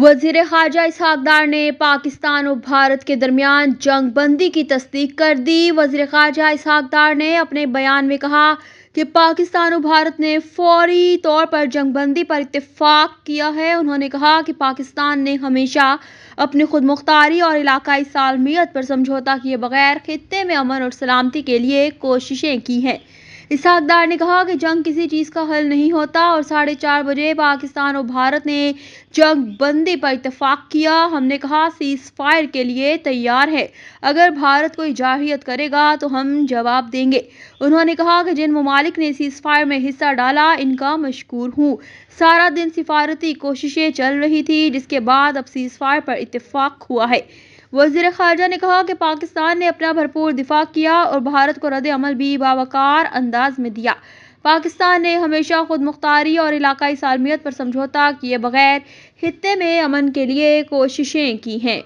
وزیر خارجہ اسحاق ڈار نے پاکستان اور بھارت کے درمیان جنگ بندی کی تصدیق کر دی۔ وزیر خارجہ اسحاق ڈار نے اپنے بیان میں کہا کہ پاکستان اور بھارت نے فوری طور پر جنگ بندی پر اتفاق کیا ہے۔ انہوں نے کہا کہ پاکستان نے ہمیشہ اپنی خود مختاری اور علاقائی سالمیت پر سمجھوتہ کیے بغیر خطے میں امن اور سلامتی کے لیے کوششیں کی ہیں۔ اسحاق ڈار نے کہا کہ جنگ کسی چیز کا حل نہیں ہوتا اور 4:30 بجے پاکستان اور بھارت نے جنگ بندی پر اتفاق کیا۔ ہم نے کہا سیز فائر کے لیے تیار ہے، اگر بھارت کوئی جارحیت کرے گا تو ہم جواب دیں گے۔ انہوں نے کہا کہ جن ممالک نے سیز فائر میں حصہ ڈالا ان کا مشکور ہوں۔ سارا دن سفارتی کوششیں چل رہی تھیں جس کے بعد اب سیز فائر پر اتفاق ہوا ہے۔ وزیر خارجہ نے کہا کہ پاکستان نے اپنا بھرپور دفاع کیا اور بھارت کو رد عمل بھی باوقار انداز میں دیا۔ پاکستان نے ہمیشہ خود مختاری اور علاقائی سالمیت پر سمجھوتہ کیے بغیر خطے میں امن کے لیے کوششیں کی ہیں۔